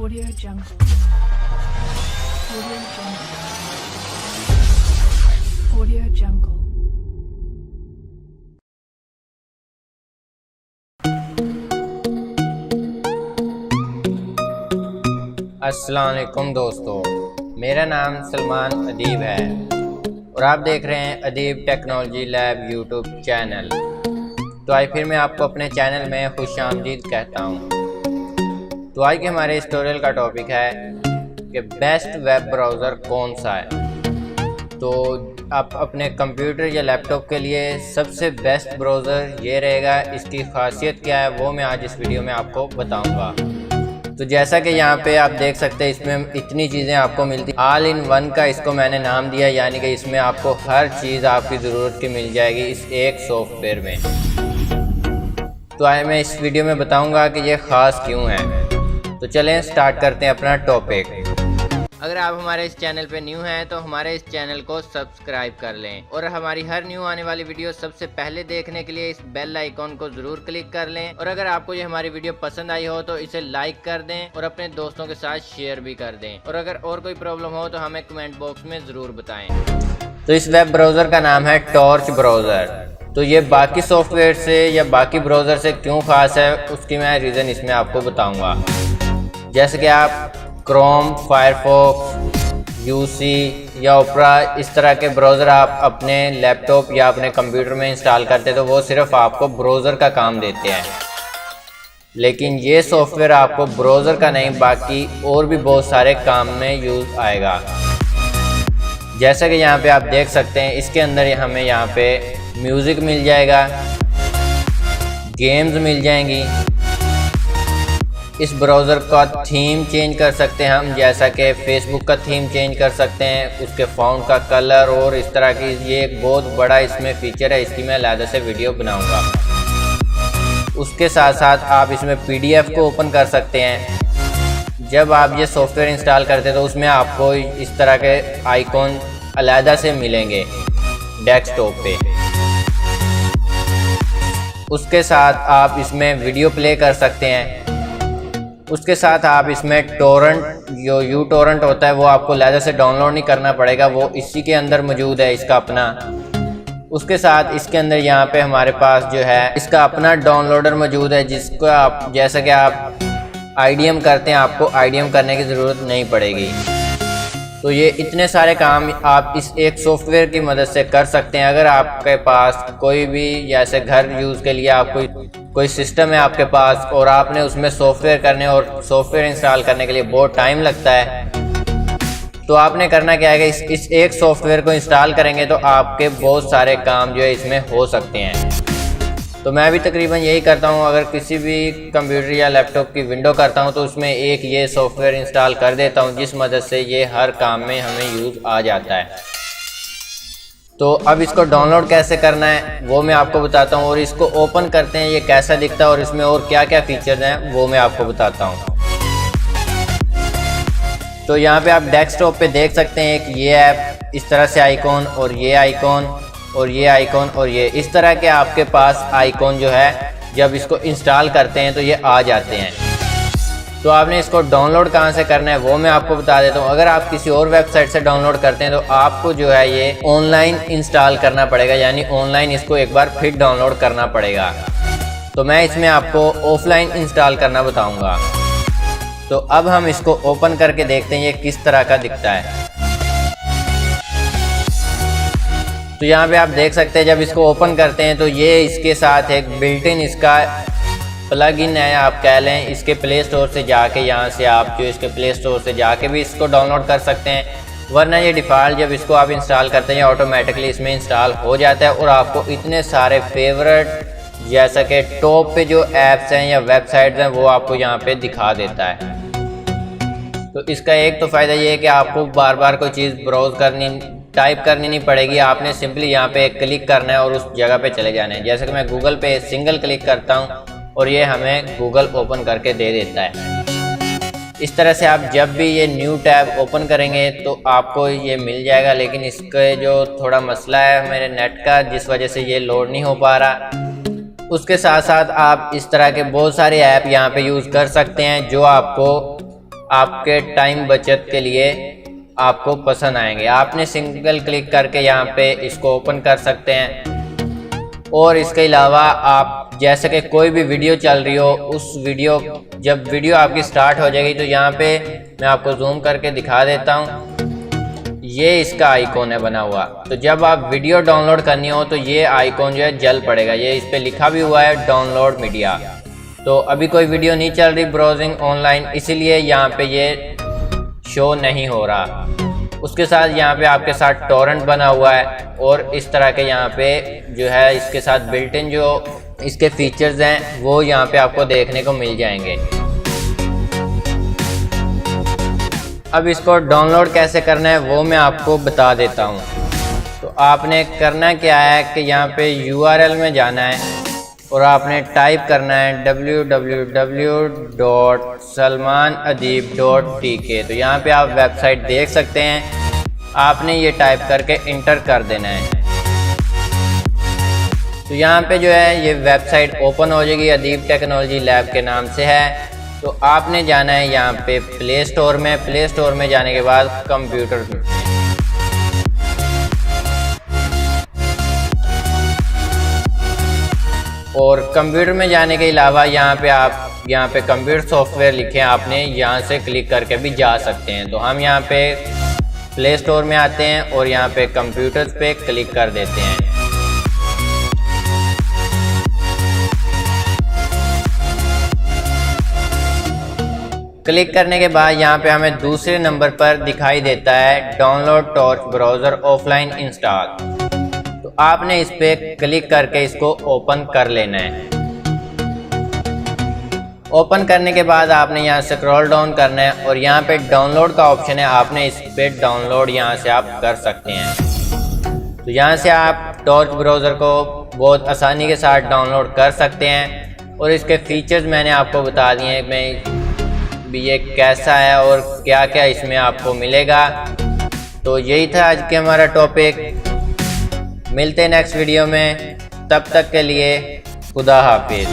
Audio Jungle. Audio Jungle. Audio Jungle. अस्सलाम वालेकुम दोस्तों, मेरा नाम सलमान अदीब है और आप देख रहे हैं अदीब टेक्नोलॉजी लैब यूट्यूब चैनल। तो आज फिर मैं आपको अपने चैनल में खुशामदीद कहता हूँ। तो आज के हमारे इस ट्यूटोरियल का टॉपिक है कि बेस्ट वेब ब्राउज़र कौन सा है। तो आप अपने कंप्यूटर या लैपटॉप के लिए सबसे बेस्ट ब्राउज़र ये रहेगा। इसकी खासियत क्या है वो मैं आज इस वीडियो में आपको बताऊंगा। तो जैसा कि यहाँ पे आप देख सकते हैं, इसमें इतनी चीज़ें आपको मिलती, ऑल इन वन का इसको मैंने नाम दिया, यानी कि इसमें आपको हर चीज़ आपकी ज़रूरत की मिल जाएगी इस एक सॉफ्टवेयर में। तो आज मैं इस वीडियो में बताऊंगा कि ये ख़ास क्यों है। तो चलें स्टार्ट करते हैं अपना टॉपिक। अगर आप हमारे इस चैनल पे न्यू हैं तो हमारे इस चैनल को सब्सक्राइब कर लें और हमारी हर न्यू आने वाली वीडियो सबसे पहले देखने के लिए इस बेल आइकॉन को ज़रूर क्लिक कर लें। और अगर आपको ये हमारी वीडियो पसंद आई हो तो इसे लाइक कर दें और अपने दोस्तों के साथ शेयर भी कर दें। और अगर और कोई प्रॉब्लम हो तो हमें कमेंट बॉक्स में ज़रूर बताएँ। तो इस वेब ब्राउज़र का नाम है टॉर्च ब्राउज़र। तो ये बाकी सॉफ्टवेयर से या बाकी ब्राउज़र से क्यों ख़ास है उसकी मैं रीज़न इसमें आपको बताऊँगा। जैसे कि आप क्रोम, फायरफॉक्स, यूसी या ओपरा इस तरह के ब्राउज़र आप अपने लैपटॉप या अपने कंप्यूटर में इंस्टॉल करते हैं तो वो सिर्फ आपको ब्राउज़र का काम देते हैं। लेकिन ये सॉफ्टवेयर आपको ब्राउज़र का नहीं, बाकी और भी बहुत सारे काम में यूज़ आएगा। जैसा कि यहाँ पे आप देख सकते हैं, इसके अंदर हमें यहाँ पे म्यूज़िक मिल जाएगा, गेम्स मिल जाएंगी। इस ब्राउज़र का थीम चेंज कर सकते हैं हम, जैसा कि फेसबुक का थीम चेंज कर सकते हैं, उसके फ़ॉन्ट का कलर और इस तरह की। ये एक बहुत बड़ा इसमें फ़ीचर है, इसकी मैं अलग से वीडियो बनाऊंगा। उसके साथ साथ आप इसमें पीडीएफ को ओपन कर सकते हैं। जब आप ये सॉफ्टवेयर इंस्टॉल करते हैं तो उसमें आपको इस तरह के आइकॉन अलग से मिलेंगे डेस्कटॉप पे। उसके साथ आप इसमें वीडियो प्ले कर सकते हैं। उसके साथ आप इसमें टोरेंट, जो यू टोरेंट होता है वो आपको अलग से डाउनलोड नहीं करना पड़ेगा, वो इसी के अंदर मौजूद है इसका अपना। उसके साथ इसके अंदर यहाँ पे हमारे पास जो है इसका अपना डाउनलोडर मौजूद है, जिसको आप जैसा कि आप आईडीएम करते हैं, आपको आईडीएम करने की ज़रूरत नहीं पड़ेगी। तो ये इतने सारे काम आप इस एक सॉफ्टवेयर की मदद से कर सकते हैं। अगर आपके पास कोई भी जैसे घर यूज़ के लिए आप कोई सिस्टम है आपके पास और आपने उसमें सॉफ्टवेयर करने और सॉफ्टवेयर इंस्टॉल करने के लिए बहुत टाइम लगता है, तो आपने करना क्या है कि इस एक सॉफ्टवेयर को इंस्टॉल करेंगे तो आपके बहुत सारे काम जो है इसमें हो सकते हैं। तो मैं भी तकरीबन यही करता हूँ। अगर किसी भी कंप्यूटर या लैपटॉप की विंडो करता हूँ तो उसमें एक ये सॉफ्टवेयर इंस्टॉल कर देता हूँ, जिस मदद से ये हर काम में हमें यूज़ आ जाता है। तो अब इसको डाउनलोड कैसे करना है वो मैं आपको बताता हूँ, और इसको ओपन करते हैं ये कैसा दिखता है और इसमें और क्या क्या फीचर्स हैं वो मैं आपको बताता हूँ। तो यहाँ पे आप डेस्कटॉप पे देख सकते हैं कि ये ऐप इस तरह से आइकॉन और ये आइकॉन और ये आइकॉन और ये इस तरह के आपके पास आइकॉन जो है जब इसको इंस्टॉल करते हैं तो ये आ जाते हैं। तो आपने इसको डाउनलोड कहाँ से करना है वो मैं आपको बता देता हूँ। अगर आप किसी और वेबसाइट से डाउनलोड करते हैं तो आपको जो है ये ऑनलाइन इंस्टॉल करना पड़ेगा, यानी ऑनलाइन इसको एक बार फिर डाउनलोड करना पड़ेगा। तो मैं इसमें आपको ऑफलाइन इंस्टॉल करना बताऊँगा। तो अब हम इसको ओपन करके देखते हैं ये किस तरह का दिखता है। तो यहाँ पे आप देख सकते हैं जब इसको ओपन करते हैं तो ये इसके साथ एक बिल्ट इन इसका प्लग इन है, आप कह लें। इसके प्ले स्टोर से जाके यहाँ से आप जो इसके प्ले स्टोर से जाके भी इसको डाउनलोड कर सकते हैं, वरना ये डिफ़ॉल्ट जब इसको आप इंस्टॉल करते हैं ऑटोमेटिकली इसमें इंस्टॉल हो जाता है और आपको इतने सारे फेवरेट जैसा कि टॉप पे जो ऐप्स हैं या वेबसाइट्स हैं वो आपको यहाँ पे दिखा देता है। तो इसका एक तो फ़ायदा ये है कि आपको बार बार कोई चीज़ ब्राउज़ टाइप करनी नहीं पड़ेगी, आपने सिंपली यहाँ पे क्लिक करना है और उस जगह पे चले जाना है। जैसे कि मैं गूगल पे सिंगल क्लिक करता हूँ और ये हमें गूगल ओपन करके दे देता है। इस तरह से आप जब भी ये न्यू टैब ओपन करेंगे तो आपको ये मिल जाएगा। लेकिन इसके जो थोड़ा मसला है मेरे नेट का, जिस वजह से ये लोड नहीं हो पा रहा। उसके साथ साथ आप इस तरह के बहुत सारे ऐप यहाँ पे यूज़ कर सकते हैं जो आपको आपके टाइम बचत के लिए आपको पसंद आएंगे। आपने सिंगल क्लिक करके यहाँ पे इसको ओपन कर सकते हैं। और इसके अलावा आप जैसे कि कोई भी वीडियो चल रही हो, उस जब वीडियो आपकी स्टार्ट हो जाएगी तो यहाँ पे मैं आपको जूम करके दिखा देता हूँ। ये इसका आइकॉन है बना हुआ। तो जब आप वीडियो डाउनलोड करनी हो तो ये आइकॉन जो है जल पड़ेगा। ये इस पे लिखा भी हुआ है डाउनलोड मीडिया। तो अभी कोई वीडियो नहीं चल रही ब्राउजिंग ऑनलाइन, इसीलिए यहाँ पे ये शो नहीं हो रहा। उसके साथ यहाँ पे आपके साथ टॉरेंट बना हुआ है और इस तरह के यहाँ पे जो है इसके साथ बिल्ट इन जो इसके फीचर्स हैं वो यहाँ पे आपको देखने को मिल जाएंगे। अब इसको डाउनलोड कैसे करना है वो मैं आपको बता देता हूँ। तो आपने करना क्या है कि यहाँ पे URL में जाना है और आपने टाइप करना है www.salmanadib.tk। तो यहाँ पे आप वेबसाइट देख सकते हैं। आपने ये टाइप करके इंटर कर देना है। तो यहाँ पे जो है ये वेबसाइट ओपन हो जाएगी, अदीब टेक्नोलॉजी लैब के नाम से है। तो आपने जाना है यहाँ पे प्ले स्टोर में। प्ले स्टोर में जाने के बाद कंप्यूटर में और कंप्यूटर में जाने के अलावा यहाँ पे आप यहाँ पे कंप्यूटर सॉफ्टवेयर लिखे हैं, आपने यहाँ से क्लिक करके भी जा सकते हैं। तो हम यहाँ पे प्ले स्टोर में आते हैं और यहाँ पे कंप्यूटर्स पे क्लिक कर देते हैं। क्लिक करने के बाद यहाँ पे हमें दूसरे नंबर पर दिखाई देता है download torch browser offline install. तो आपने इस पे क्लिक करके इसको ओपन कर लेना है। ओपन करने के बाद आपने यहाँ से स्क्रॉल डाउन करना है और यहाँ पे डाउनलोड का ऑप्शन है, आपने इस पे डाउनलोड यहाँ से आप कर सकते हैं। तो यहाँ से आप टॉर्च ब्राउज़र को बहुत आसानी के साथ डाउनलोड कर सकते हैं और इसके फीचर्स मैंने आपको बता दिए हैं। मैं भी ये कैसा है और क्या क्या इसमें आपको मिलेगा। तो यही था आज के हमारा टॉपिक। मिलते हैं नेक्स्ट वीडियो में, तब तक के लिए खुदा हाफिज।